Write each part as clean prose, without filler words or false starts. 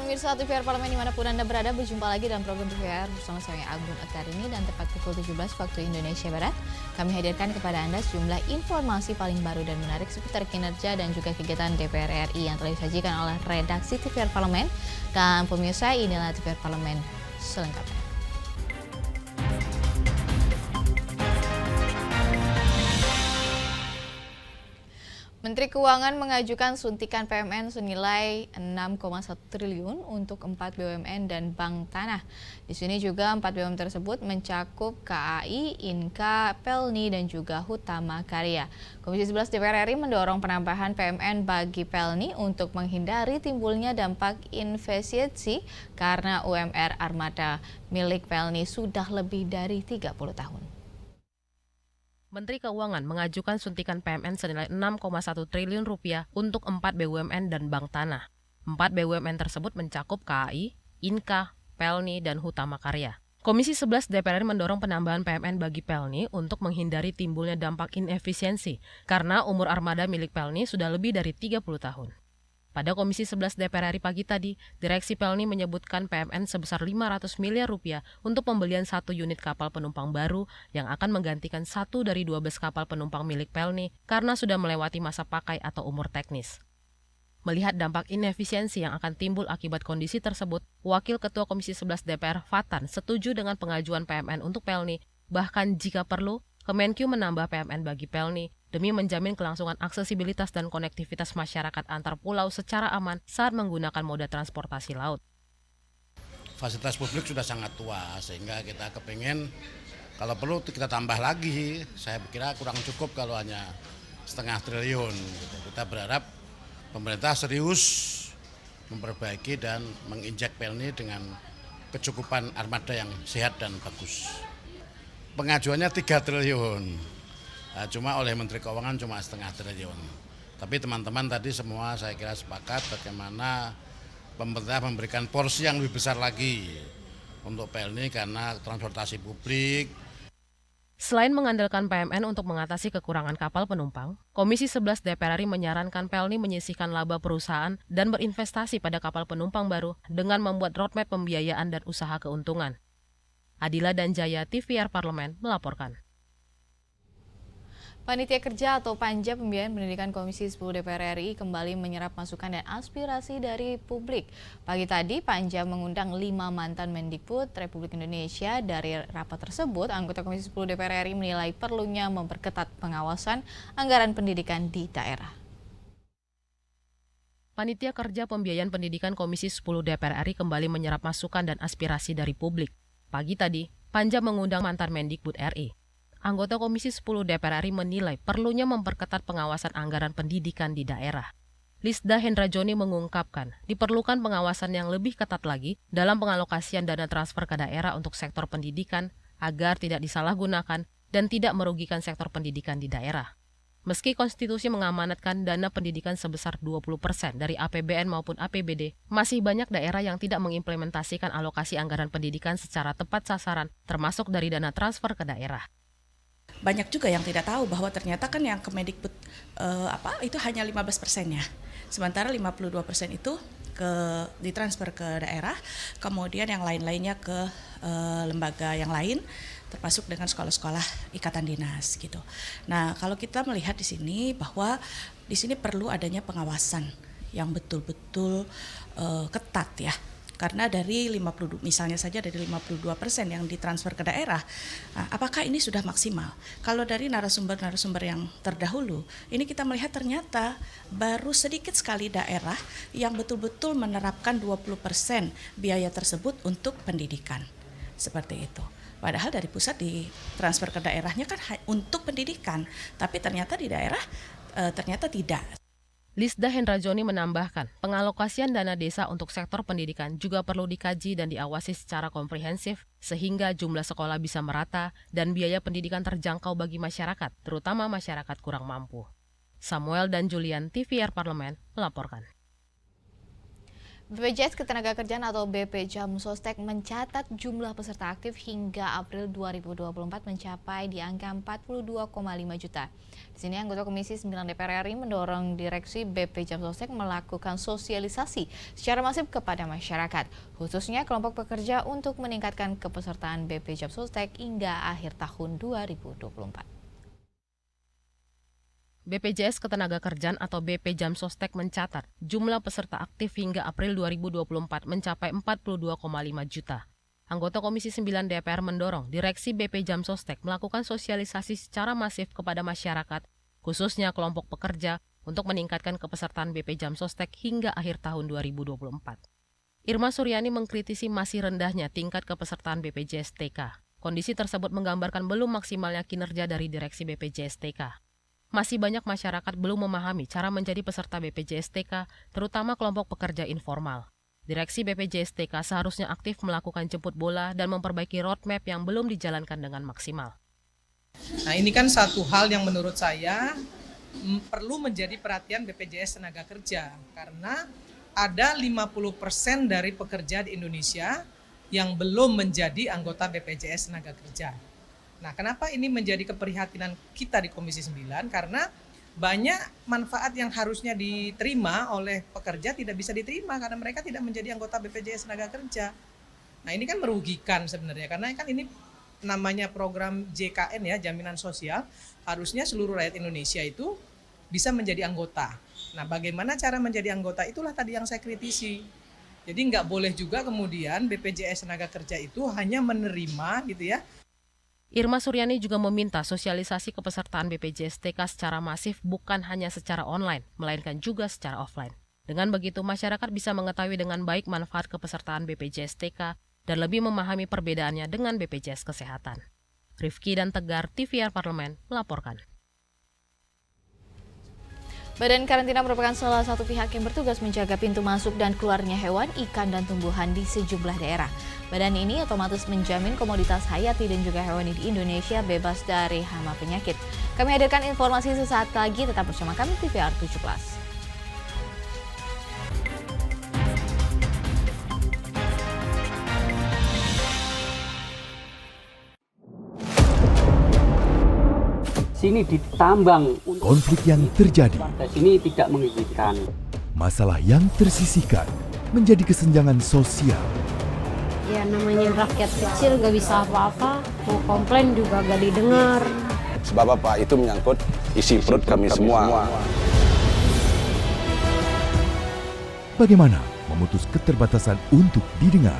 Pemirsa TVR Parlemen dimanapun Anda berada, berjumpa lagi dalam program TVR bersama saya Agung Ekarini dan tepat pukul 17 waktu Indonesia Barat. Kami hadirkan kepada Anda sejumlah informasi paling baru dan menarik seputar kinerja dan juga kegiatan DPR RI yang telah disajikan oleh redaksi TVR Parlemen. Dan pemirsa, inilah TVR Parlemen selengkapnya. Menteri Keuangan mengajukan suntikan PMN senilai 6,1 triliun untuk 4 BUMN dan Bank Tanah. Di sini juga 4 BUMN tersebut mencakup KAI, Inka, Pelni, dan juga Hutama Karya. Komisi 11 DPR RI mendorong penambahan PMN bagi Pelni untuk menghindari timbulnya dampak inefisiensi karena UMR Armada milik Pelni sudah lebih dari 30 tahun. Menteri Keuangan mengajukan suntikan PMN senilai 6,1 triliun rupiah untuk 4 BUMN dan Bank Tanah. 4 BUMN tersebut mencakup KAI, Inka, Pelni, dan Hutama Karya. Komisi 11 DPR RI mendorong penambahan PMN bagi Pelni untuk menghindari timbulnya dampak inefisiensi karena umur armada milik Pelni sudah lebih dari 30 tahun. Pada Komisi 11 DPR RI pagi tadi, Direksi Pelni menyebutkan PMN sebesar 500 miliar rupiah untuk pembelian 1 unit kapal penumpang baru yang akan menggantikan 1 dari 12 kapal penumpang milik Pelni karena sudah melewati masa pakai atau umur teknis. Melihat dampak inefisiensi yang akan timbul akibat kondisi tersebut, Wakil Ketua Komisi 11 DPR Fatan setuju dengan pengajuan PMN untuk Pelni, bahkan jika perlu, Kemenkyu menambah PMN bagi Pelni demi menjamin kelangsungan aksesibilitas dan konektivitas masyarakat antar pulau secara aman saat menggunakan moda transportasi laut. Fasilitas publik sudah sangat tua sehingga kita kepingin kalau perlu kita tambah lagi. Saya kira kurang cukup kalau hanya 0,5 triliun. Kita berharap pemerintah serius memperbaiki dan menginjek Pelni dengan kecukupan armada yang sehat dan bagus. Pengajuannya 3 triliun, cuma oleh Menteri Keuangan cuma 0,5 triliun. Tapi teman-teman tadi semua saya kira sepakat bagaimana pemerintah memberikan porsi yang lebih besar lagi untuk Pelni karena transportasi publik. Selain mengandalkan PMN untuk mengatasi kekurangan kapal penumpang, Komisi 11 DPR RI menyarankan Pelni menyisihkan laba perusahaan dan berinvestasi pada kapal penumpang baru dengan membuat roadmap pembiayaan dan usaha keuntungan. Adila dan Jaya, TVR Parlemen, melaporkan. Panitia Kerja atau Panja Pembiayaan Pendidikan Komisi 10 DPR RI kembali menyerap masukan dan aspirasi dari publik. Pagi tadi, Panja mengundang 5 mantan Mendikbud Republik Indonesia. Dari rapat tersebut, anggota Komisi 10 DPR RI menilai perlunya memperketat pengawasan anggaran pendidikan di daerah. Panitia Kerja Pembiayaan Pendidikan Komisi 10 DPR RI kembali menyerap masukan dan aspirasi dari publik. Pagi tadi, Panja mengundang mantan Mendikbud RI. Anggota Komisi 10 DPR RI menilai perlunya memperketat pengawasan anggaran pendidikan di daerah. Lisda Hendra Joni mengungkapkan diperlukan pengawasan yang lebih ketat lagi dalam pengalokasian dana transfer ke daerah untuk sektor pendidikan agar tidak disalahgunakan dan tidak merugikan sektor pendidikan di daerah. Meski konstitusi mengamanatkan dana pendidikan sebesar 20% dari APBN maupun APBD, masih banyak daerah yang tidak mengimplementasikan alokasi anggaran pendidikan secara tepat sasaran, termasuk dari dana transfer ke daerah. Banyak juga yang tidak tahu bahwa ternyata kan yang Kemendikbud itu hanya 15%-nya. Sementara 52% itu ditransfer ke daerah, kemudian yang lain-lainnya ke lembaga yang lain, termasuk dengan sekolah-sekolah ikatan dinas gitu. Nah, kalau kita melihat di sini bahwa di sini perlu adanya pengawasan yang betul-betul ketat ya. Karena dari 52, misalnya saja dari 52% yang ditransfer ke daerah, apakah ini sudah maksimal? Kalau dari narasumber-narasumber yang terdahulu, ini kita melihat ternyata baru sedikit sekali daerah yang betul-betul menerapkan 20% biaya tersebut untuk pendidikan. Seperti itu. Padahal dari pusat ditransfer ke daerahnya kan untuk pendidikan, tapi ternyata di daerah ternyata tidak. Lisda Hendra Joni menambahkan, pengalokasian dana desa untuk sektor pendidikan juga perlu dikaji dan diawasi secara komprehensif sehingga jumlah sekolah bisa merata dan biaya pendidikan terjangkau bagi masyarakat, terutama masyarakat kurang mampu. Samuel dan Julian, TVR Parlemen, melaporkan. BPJS Ketenagakerjaan atau BP Jam Sostek mencatat jumlah peserta aktif hingga April 2024 mencapai di angka 42,5 juta. Di sini anggota Komisi 9 DPR RI mendorong direksi BP Jam Sostek melakukan sosialisasi secara masif kepada masyarakat, khususnya kelompok pekerja untuk meningkatkan kepesertaan BP Jam Sostek hingga akhir tahun 2024. BPJS Ketenagakerjaan atau BP Jam Sostek mencatat jumlah peserta aktif hingga April 2024 mencapai 42,5 juta. Anggota Komisi 9 DPR mendorong direksi BP Jam Sostek melakukan sosialisasi secara masif kepada masyarakat, khususnya kelompok pekerja, untuk meningkatkan kepesertaan BP Jam Sostek hingga akhir tahun 2024. Irma Suryani mengkritisi masih rendahnya tingkat kepesertaan BPJS TK. Kondisi tersebut menggambarkan belum maksimalnya kinerja dari direksi BPJS TK. Masih banyak masyarakat belum memahami cara menjadi peserta BPJS TK, terutama kelompok pekerja informal. Direksi BPJS TK seharusnya aktif melakukan jemput bola dan memperbaiki roadmap yang belum dijalankan dengan maksimal. Nah, ini kan satu hal yang menurut saya perlu menjadi perhatian BPJS Tenaga Kerja, karena ada 50% dari pekerja di Indonesia yang belum menjadi anggota BPJS Tenaga Kerja. Nah, kenapa ini menjadi keprihatinan kita di Komisi 9? Karena banyak manfaat yang harusnya diterima oleh pekerja tidak bisa diterima karena mereka tidak menjadi anggota BPJS Tenaga Kerja. Nah, ini kan merugikan sebenarnya, karena kan ini namanya program JKN ya, jaminan sosial, harusnya seluruh rakyat Indonesia itu bisa menjadi anggota. Nah, bagaimana cara menjadi anggota, itulah tadi yang saya kritisi. Jadi nggak boleh juga kemudian BPJS Tenaga Kerja itu hanya menerima gitu ya. Irma Suryani juga meminta sosialisasi kepesertaan BPJS TK secara masif bukan hanya secara online, melainkan juga secara offline. Dengan begitu, masyarakat bisa mengetahui dengan baik manfaat kepesertaan BPJS TK dan lebih memahami perbedaannya dengan BPJS Kesehatan. Rifki dan Tegar, TVR Parlemen, melaporkan. Badan Karantina merupakan salah satu pihak yang bertugas menjaga pintu masuk dan keluarnya hewan, ikan, dan tumbuhan di sejumlah daerah. Badan ini otomatis menjamin komoditas hayati dan juga hewani di Indonesia bebas dari hama penyakit. Kami hadirkan informasi sesaat lagi, tetap bersama kami TVR 17. Sini ditambang. Konflik yang terjadi, Sini tidak mengizinkan. masalah yang tersisihkan menjadi kesenjangan sosial. Ya namanya rakyat kecil gak bisa apa-apa, mau komplain juga gak didengar. Sebab apa? Itu menyangkut isi perut kami semua. Bagaimana memutus keterbatasan untuk didengar?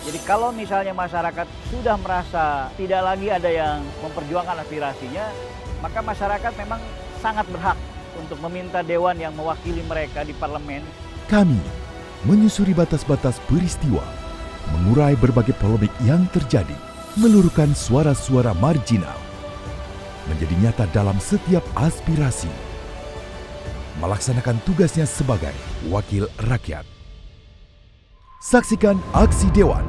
Jadi kalau misalnya masyarakat sudah merasa tidak lagi ada yang memperjuangkan aspirasinya, maka masyarakat memang sangat berhak untuk meminta dewan yang mewakili mereka di parlemen. Kami menyusuri batas-batas peristiwa, mengurai berbagai polemik yang terjadi, meluruhkan suara-suara marginal, menjadi nyata dalam setiap aspirasi, melaksanakan tugasnya sebagai wakil rakyat. Saksikan Aksi Dewan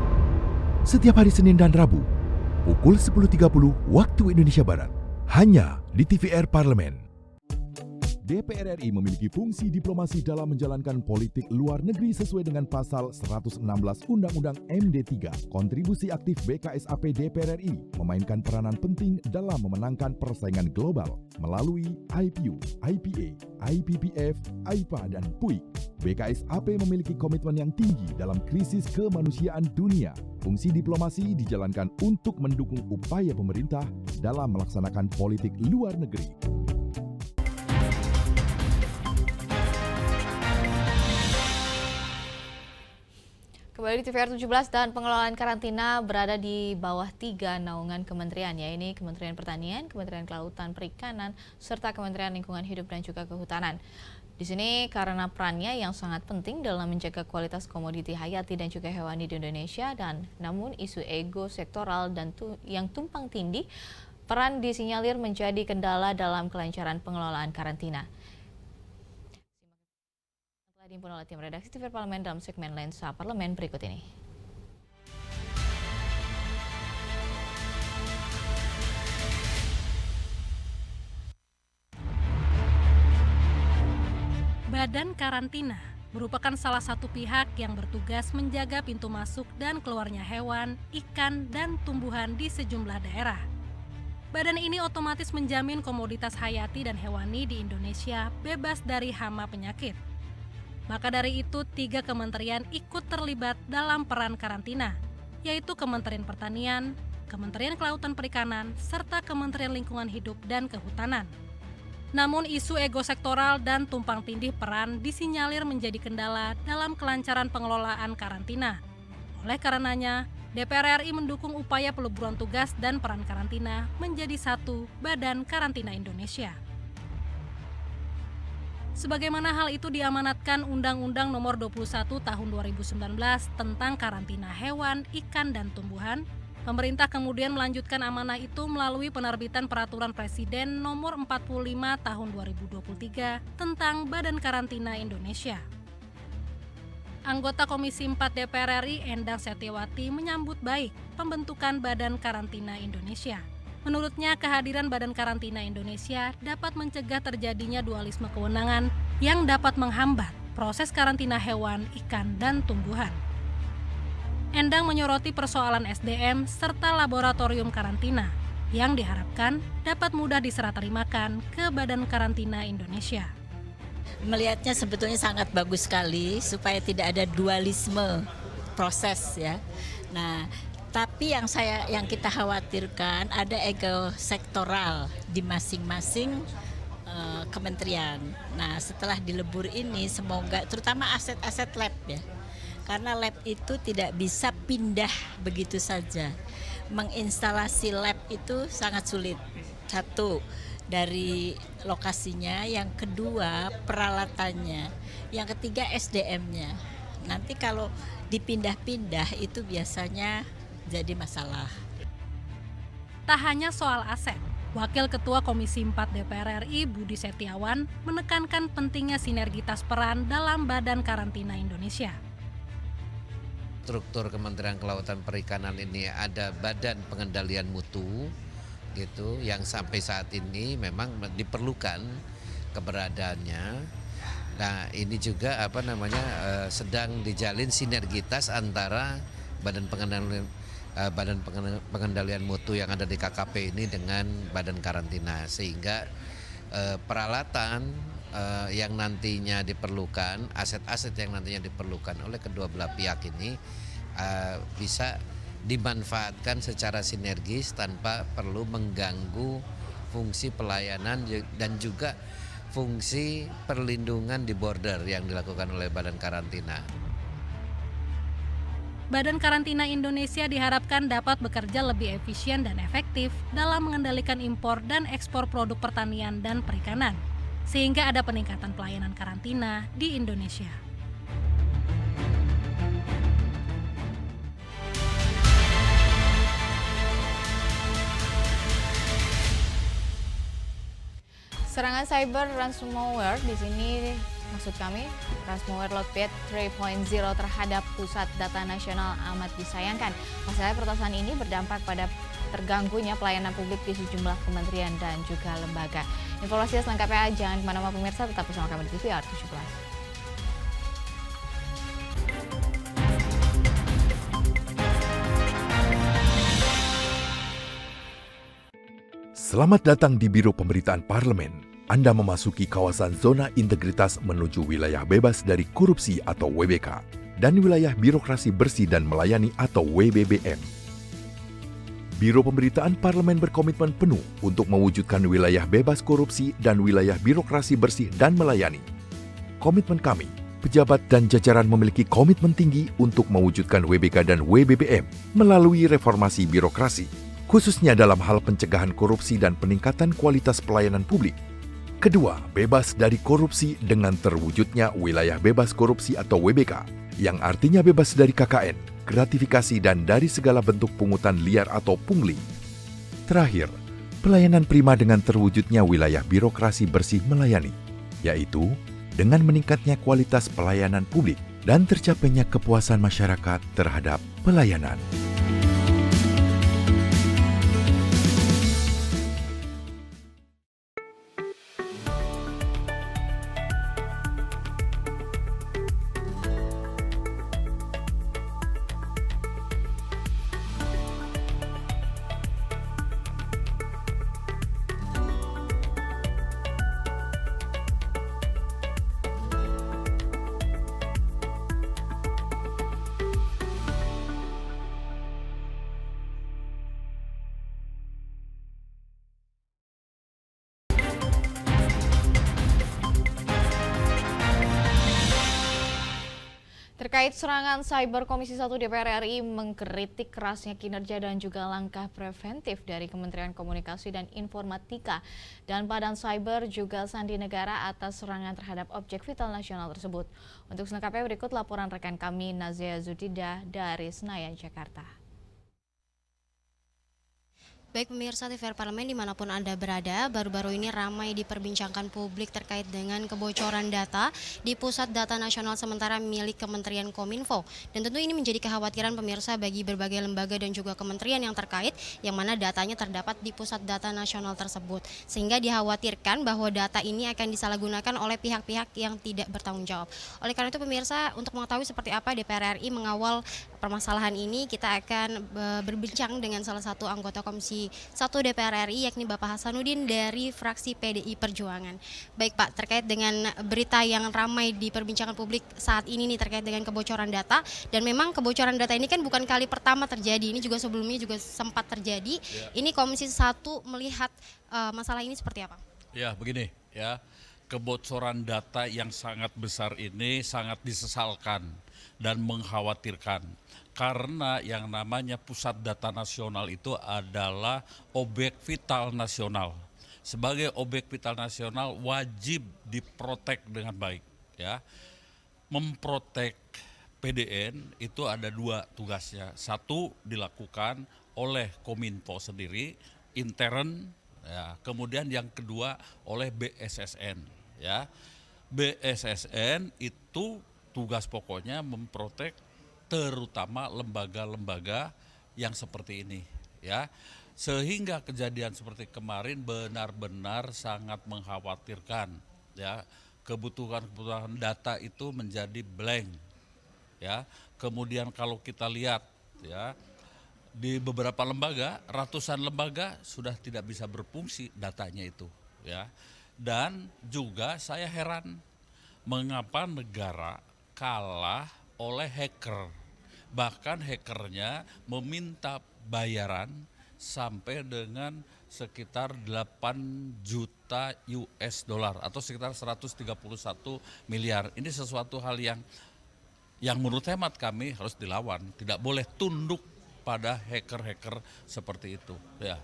setiap hari Senin dan Rabu pukul 10.30 waktu Indonesia Barat, hanya di TVR Parlemen. DPR RI memiliki fungsi diplomasi dalam menjalankan politik luar negeri sesuai dengan pasal 116 Undang-Undang MD3. Kontribusi aktif BKSAP DPR RI memainkan peranan penting dalam memenangkan persaingan global melalui IPU, IPA, IPPF, AIPA, dan PUIK. BKSAP memiliki komitmen yang tinggi dalam krisis kemanusiaan dunia. Fungsi diplomasi dijalankan untuk mendukung upaya pemerintah dalam melaksanakan politik luar negeri. Kembali di TVR 17, dan pengelolaan karantina berada di bawah 3 naungan kementerian, yaitu Kementerian Pertanian, Kementerian Kelautan Perikanan, serta Kementerian Lingkungan Hidup dan juga Kehutanan. Di sini karena perannya yang sangat penting dalam menjaga kualitas komoditi hayati dan juga hewani di Indonesia, dan namun isu ego sektoral dan yang tumpang tindih, peran disinyalir menjadi kendala dalam kelancaran pengelolaan karantina. Dihimpun oleh tim redaksi TVR Parlemen dalam segmen Lensa Parlemen berikut ini. Badan Karantina merupakan salah satu pihak yang bertugas menjaga pintu masuk dan keluarnya hewan, ikan, dan tumbuhan di sejumlah daerah. Badan ini otomatis menjamin komoditas hayati dan hewani di Indonesia bebas dari hama penyakit. Maka dari itu, 3 kementerian ikut terlibat dalam peran karantina, yaitu Kementerian Pertanian, Kementerian Kelautan Perikanan, serta Kementerian Lingkungan Hidup dan Kehutanan. Namun isu ego sektoral dan tumpang tindih peran disinyalir menjadi kendala dalam kelancaran pengelolaan karantina. Oleh karenanya, DPR RI mendukung upaya peleburan tugas dan peran karantina menjadi satu Badan Karantina Indonesia. Sebagaimana hal itu diamanatkan Undang-Undang Nomor 21 Tahun 2019 tentang karantina hewan, ikan, dan tumbuhan, pemerintah kemudian melanjutkan amanah itu melalui penerbitan Peraturan Presiden Nomor 45 Tahun 2023 tentang Badan Karantina Indonesia. Anggota Komisi 4 DPR RI Endang Setiawati menyambut baik pembentukan Badan Karantina Indonesia. Menurutnya, kehadiran Badan Karantina Indonesia dapat mencegah terjadinya dualisme kewenangan yang dapat menghambat proses karantina hewan, ikan, dan tumbuhan. Endang menyoroti persoalan SDM serta laboratorium karantina yang diharapkan dapat mudah diserah-terimakan ke Badan Karantina Indonesia. Melihatnya sebetulnya sangat bagus sekali supaya tidak ada dualisme proses ya. Nah, tapi yang kita khawatirkan ada ego sektoral di masing-masing kementerian. Nah, setelah dilebur ini semoga terutama aset-aset lab ya. Karena lab itu tidak bisa pindah begitu saja. Menginstalasi lab itu sangat sulit. Satu, dari lokasinya, yang kedua peralatannya, yang ketiga SDM-nya. Nanti kalau dipindah-pindah itu biasanya jadi masalah. Tak hanya soal aset, Wakil Ketua Komisi 4 DPR RI Budi Setiawan menekankan pentingnya sinergitas peran dalam Badan Karantina Indonesia. Struktur Kementerian Kelautan Perikanan ini ada Badan Pengendalian Mutu gitu yang sampai saat ini memang diperlukan keberadaannya. Nah, ini juga sedang dijalin sinergitas antara Badan Pengendalian Mutu yang ada di KKP ini dengan Badan Karantina, sehingga peralatan yang nantinya diperlukan, aset-aset yang nantinya diperlukan oleh kedua belah pihak ini bisa dimanfaatkan secara sinergis tanpa perlu mengganggu fungsi pelayanan dan juga fungsi perlindungan di border yang dilakukan oleh Badan Karantina. Badan Karantina Indonesia diharapkan dapat bekerja lebih efisien dan efektif dalam mengendalikan impor dan ekspor produk pertanian dan perikanan, sehingga ada peningkatan pelayanan karantina di Indonesia. Serangan cyber ransomware di sini maksud kami ransomware Lotpad 3.0 terhadap pusat data nasional amat disayangkan. Masalah peretasan ini berdampak pada terganggunya pelayanan publik di sejumlah kementerian dan juga lembaga. Informasi selengkapnya jangan kemana-mana pemirsa, tetap bersama kami di TVR 17. Selamat datang di Biro Pemberitaan Parlemen. Anda memasuki kawasan zona integritas menuju wilayah bebas dari korupsi atau WBK dan wilayah birokrasi bersih dan melayani atau WBBM. Biro Pemberitaan Parlemen berkomitmen penuh untuk mewujudkan wilayah bebas korupsi dan wilayah birokrasi bersih dan melayani. Komitmen kami, pejabat dan jajaran memiliki komitmen tinggi untuk mewujudkan WBK dan WBBM melalui reformasi birokrasi, khususnya dalam hal pencegahan korupsi dan peningkatan kualitas pelayanan publik. Kedua, bebas dari korupsi dengan terwujudnya wilayah bebas korupsi atau WBK, yang artinya bebas dari KKN, gratifikasi dan dari segala bentuk pungutan liar atau pungli. Terakhir, pelayanan prima dengan terwujudnya wilayah birokrasi bersih melayani, yaitu dengan meningkatnya kualitas pelayanan publik dan tercapainya kepuasan masyarakat terhadap pelayanan. Terkait serangan cyber, Komisi 1 DPR RI mengkritik kerasnya kinerja dan juga langkah preventif dari Kementerian Komunikasi dan Informatika dan Badan Cyber juga Sandi Negara atas serangan terhadap objek vital nasional tersebut. Untuk selengkapnya berikut laporan rekan kami Nazia Zutidah dari Senayan, Jakarta. Baik pemirsa TVR Parlemen dimanapun Anda berada, baru-baru ini ramai diperbincangkan publik terkait dengan kebocoran data di Pusat Data Nasional sementara milik Kementerian Kominfo. Dan tentu ini menjadi kekhawatiran pemirsa bagi berbagai lembaga dan juga kementerian yang terkait, yang mana datanya terdapat di Pusat Data Nasional tersebut. Sehingga dikhawatirkan bahwa data ini akan disalahgunakan oleh pihak-pihak yang tidak bertanggung jawab. Oleh karena itu pemirsa, untuk mengetahui seperti apa DPR RI mengawal permasalahan ini, kita akan berbincang dengan salah satu anggota Komisi 1 DPR RI yakni Bapak Hasanuddin dari fraksi PDI Perjuangan. Baik Pak, terkait dengan berita yang ramai diperbincangkan publik saat ini nih terkait dengan kebocoran data, dan memang kebocoran data ini kan bukan kali pertama terjadi, ini juga sebelumnya juga sempat terjadi. Ini Komisi 1 melihat masalah ini seperti apa? Ya begini ya, kebocoran data yang sangat besar ini sangat disesalkan dan mengkhawatirkan. Karena yang namanya Pusat Data Nasional itu adalah objek vital nasional. Sebagai objek vital nasional wajib diprotek dengan baik. Ya, memprotek PDN itu ada dua tugasnya. Satu dilakukan oleh Kominfo sendiri, intern. Ya, kemudian yang kedua oleh BSSN. Ya, BSSN itu tugas pokoknya memprotek terutama lembaga-lembaga yang seperti ini, ya. Sehingga kejadian seperti kemarin benar-benar sangat mengkhawatirkan, ya. Kebutuhan data itu menjadi blank, ya. Kemudian kalau kita lihat, ya, di beberapa lembaga, ratusan lembaga sudah tidak bisa berfungsi datanya itu, ya. Dan juga saya heran mengapa negara kalah oleh hacker. Bahkan hackernya meminta bayaran sampai dengan sekitar 8 juta US dollar atau sekitar 131 miliar. Ini sesuatu hal yang menurut hemat kami harus dilawan. Tidak boleh tunduk pada hacker-hacker seperti itu. Ya.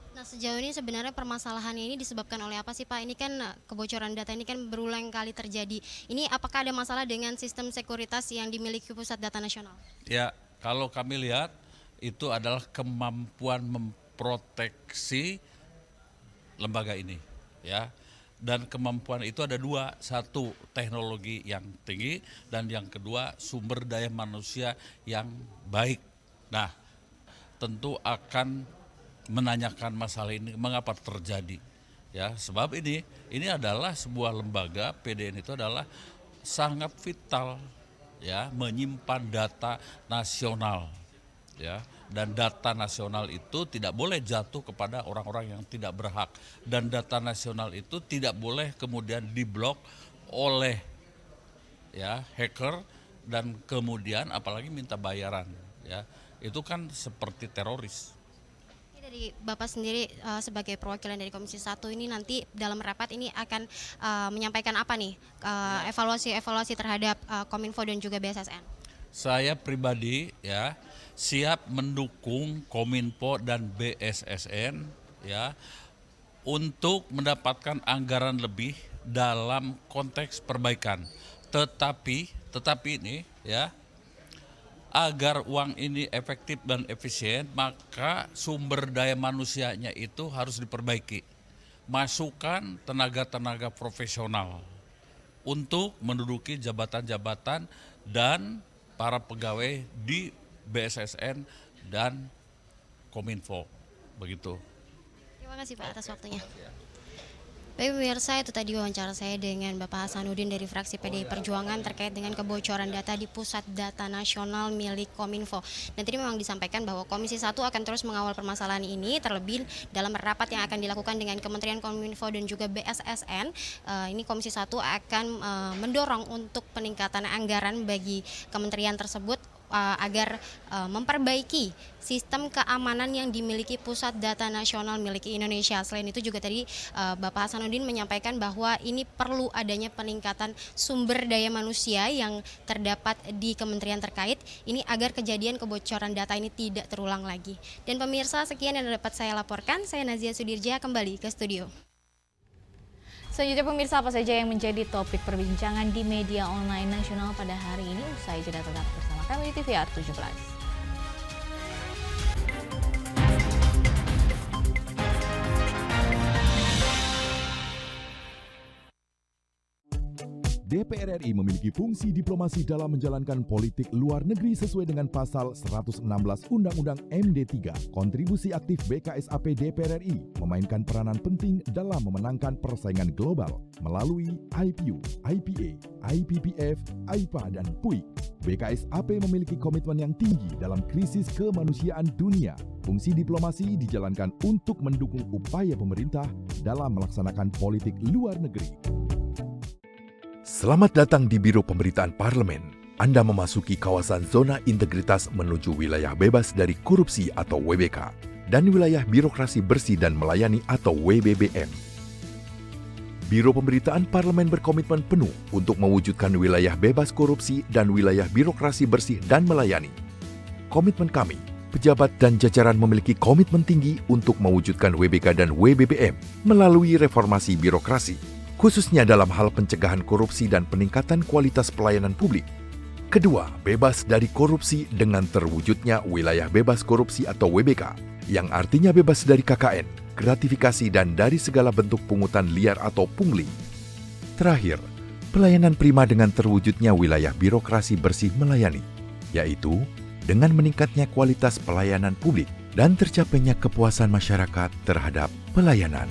Nah sejauh ini sebenarnya permasalahannya ini disebabkan oleh apa sih Pak? Ini kan kebocoran data ini kan berulang kali terjadi. Ini apakah ada masalah dengan sistem sekuritas yang dimiliki Pusat Data Nasional? Ya, kalau kami lihat itu adalah kemampuan memproteksi lembaga ini, ya. Dan kemampuan itu ada dua, satu teknologi yang tinggi dan yang kedua sumber daya manusia yang baik. Nah, tentu akan menanyakan masalah ini mengapa terjadi, ya, sebab ini adalah sebuah lembaga. PDN itu adalah sangat vital, ya, menyimpan data nasional, ya, dan data nasional itu tidak boleh jatuh kepada orang-orang yang tidak berhak, dan data nasional itu tidak boleh kemudian diblok oleh, ya, hacker dan kemudian apalagi minta bayaran, ya, itu kan seperti teroris. Dari Bapak sendiri sebagai perwakilan dari Komisi 1 ini nanti dalam rapat ini akan menyampaikan apa nih evaluasi terhadap Kominfo dan juga BSSN? Saya pribadi, ya, siap mendukung Kominfo dan BSSN, ya, untuk mendapatkan anggaran lebih dalam konteks perbaikan. Tetapi ini, ya, agar uang ini efektif dan efisien, maka sumber daya manusianya itu harus diperbaiki. Masukkan tenaga-tenaga profesional untuk menduduki jabatan-jabatan dan para pegawai di BSSN dan Kominfo. Begitu. Terima kasih Pak atas waktunya. Baik pemirsa, itu tadi wawancara saya dengan Bapak Hasanuddin dari fraksi PDI Perjuangan terkait dengan kebocoran data di Pusat Data Nasional milik Kominfo. Dan tadi memang disampaikan bahwa Komisi 1 akan terus mengawal permasalahan ini, terlebih dalam rapat yang akan dilakukan dengan Kementerian Kominfo dan juga BSSN. Ini Komisi 1 akan mendorong untuk peningkatan anggaran bagi kementerian tersebut agar memperbaiki sistem keamanan yang dimiliki Pusat Data Nasional milik Indonesia. Selain itu juga tadi Bapak Hasanuddin menyampaikan bahwa ini perlu adanya peningkatan sumber daya manusia yang terdapat di kementerian terkait ini agar kejadian kebocoran data ini tidak terulang lagi. Dan pemirsa, sekian yang dapat saya laporkan. Saya Nazia Sudirja, kembali ke studio. Selanjutnya pemirsa, apa saja yang menjadi topik perbincangan di media online nasional pada hari ini? Usai jeda, tetap bersama kami di TVR 17. DPR RI memiliki fungsi diplomasi dalam menjalankan politik luar negeri sesuai dengan pasal 116 Undang-Undang MD3. Kontribusi aktif BKSAP DPR RI memainkan peranan penting dalam memenangkan persaingan global melalui IPU, IPA, IPPF, IPA, dan PUIK. BKSAP memiliki komitmen yang tinggi dalam krisis kemanusiaan dunia. Fungsi diplomasi dijalankan untuk mendukung upaya pemerintah dalam melaksanakan politik luar negeri. Selamat datang di Biro Pemberitaan Parlemen. Anda memasuki kawasan zona integritas menuju wilayah bebas dari korupsi atau WBK dan wilayah birokrasi bersih dan melayani atau WBBM. Biro Pemberitaan Parlemen berkomitmen penuh untuk mewujudkan wilayah bebas korupsi dan wilayah birokrasi bersih dan melayani. Komitmen kami, pejabat dan jajaran memiliki komitmen tinggi untuk mewujudkan WBK dan WBBM melalui reformasi birokrasi, khususnya dalam hal pencegahan korupsi dan peningkatan kualitas pelayanan publik. Kedua, bebas dari korupsi dengan terwujudnya wilayah bebas korupsi atau WBK, yang artinya bebas dari KKN, gratifikasi dan dari segala bentuk pungutan liar atau pungli. Terakhir, pelayanan prima dengan terwujudnya wilayah birokrasi bersih melayani, yaitu dengan meningkatnya kualitas pelayanan publik dan tercapainya kepuasan masyarakat terhadap pelayanan.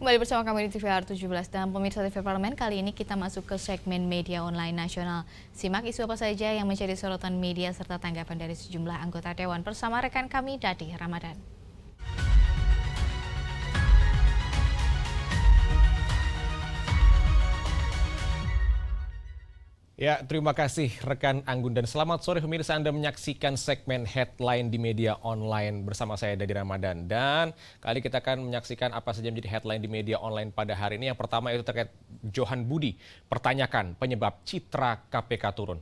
Kembali bersama kami di TVR 17 dan pemirsa TV Parlemen. Kali ini kita masuk ke segmen media online nasional. Simak isu apa saja yang menjadi sorotan media serta tanggapan dari sejumlah anggota Dewan bersama rekan kami Dadi Ramadan. Ya, terima kasih rekan Anggun dan selamat sore pemirsa, Anda menyaksikan segmen headline di media online bersama saya Dadi Ramadan. Dan kali kita akan menyaksikan apa saja menjadi headline di media online pada hari ini. Yang pertama itu terkait Johan Budi, pertanyakan penyebab citra KPK turun.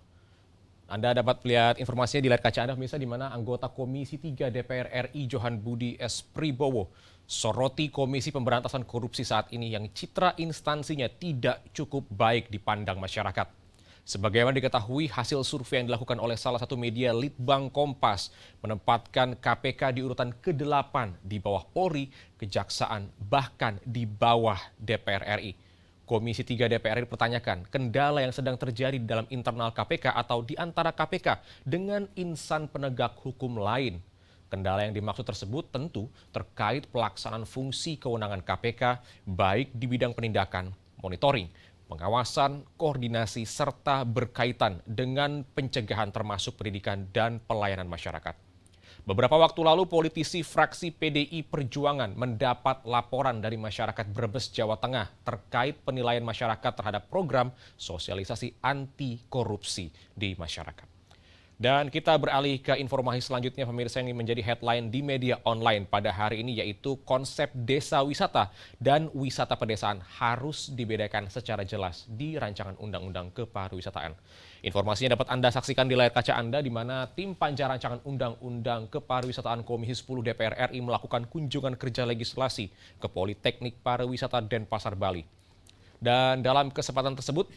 Anda dapat lihat informasinya di layar kaca Anda pemirsa, di mana anggota Komisi 3 DPR RI Johan Budi S. Pribowo soroti Komisi Pemberantasan Korupsi saat ini yang citra instansinya tidak cukup baik dipandang masyarakat. Sebagaimana diketahui, hasil survei yang dilakukan oleh salah satu media Litbang Kompas menempatkan KPK di urutan ke-8 di bawah Polri, Kejaksaan, bahkan di bawah DPR RI. Komisi 3 DPR RI pertanyakan kendala yang sedang terjadi di dalam internal KPK atau di antara KPK dengan insan penegak hukum lain. Kendala yang dimaksud tersebut tentu terkait pelaksanaan fungsi kewenangan KPK baik di bidang penindakan, monitoring, pengawasan, koordinasi, serta berkaitan dengan pencegahan termasuk pendidikan dan pelayanan masyarakat. Beberapa waktu lalu, politisi fraksi PDI Perjuangan mendapat laporan dari masyarakat Brebes, Jawa Tengah terkait penilaian masyarakat terhadap program sosialisasi anti korupsi di masyarakat. Dan kita beralih ke informasi selanjutnya pemirsa yang menjadi headline di media online pada hari ini, yaitu konsep desa wisata dan wisata pedesaan harus dibedakan secara jelas di rancangan undang-undang kepariwisataan. Informasinya dapat Anda saksikan di layar kaca Anda, di mana tim panja rancangan undang-undang kepariwisataan Komisi 10 DPR RI melakukan kunjungan kerja legislasi ke Politeknik Pariwisata Denpasar, Bali. Dan dalam kesempatan tersebut,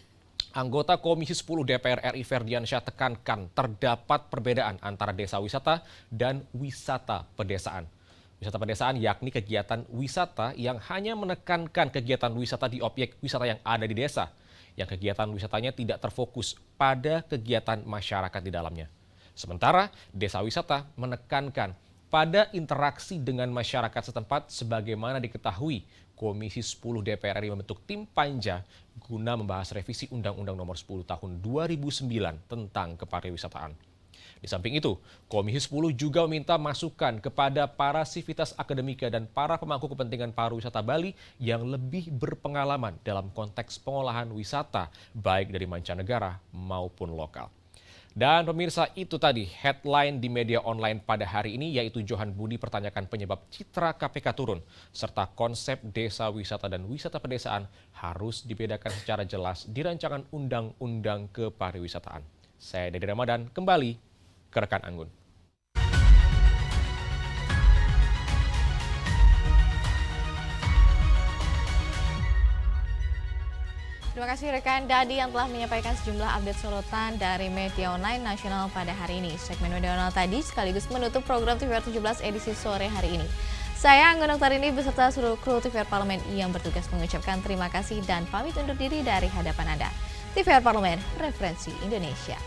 anggota Komisi 10 DPR RI Ferdiansyah tekankan terdapat perbedaan antara desa wisata dan wisata pedesaan. Wisata pedesaan yakni kegiatan wisata yang hanya menekankan kegiatan wisata di objek wisata yang ada di desa, yang kegiatan wisatanya tidak terfokus pada kegiatan masyarakat di dalamnya. Sementara desa wisata menekankan pada interaksi dengan masyarakat setempat sebagaimana diketahui Komisi 10 DPR RI membentuk tim panja guna membahas revisi Undang-Undang Nomor 10 Tahun 2009 tentang kepariwisataan. Di samping itu, Komisi 10 juga meminta masukan kepada para sivitas akademika dan para pemangku kepentingan pariwisata Bali yang lebih berpengalaman dalam konteks pengolahan wisata, baik dari mancanegara maupun lokal. Dan pemirsa, itu tadi headline di media online pada hari ini, yaitu Johan Budi pertanyakan penyebab citra KPK turun, serta konsep desa wisata dan wisata pedesaan harus dibedakan secara jelas di rancangan Undang-Undang Kepariwisataan. Saya Dedi Ramadan, kembali ke rekan Anggun. Terima kasih rekan Dadi yang telah menyampaikan sejumlah update sorotan dari media online nasional pada hari ini. Segmen media online tadi sekaligus menutup program TVR 17 edisi sore hari ini. Saya Anggun Oktarini beserta seluruh kru TVR Parlemen yang bertugas mengucapkan terima kasih dan pamit undur diri dari hadapan Anda. TVR Parlemen, referensi Indonesia.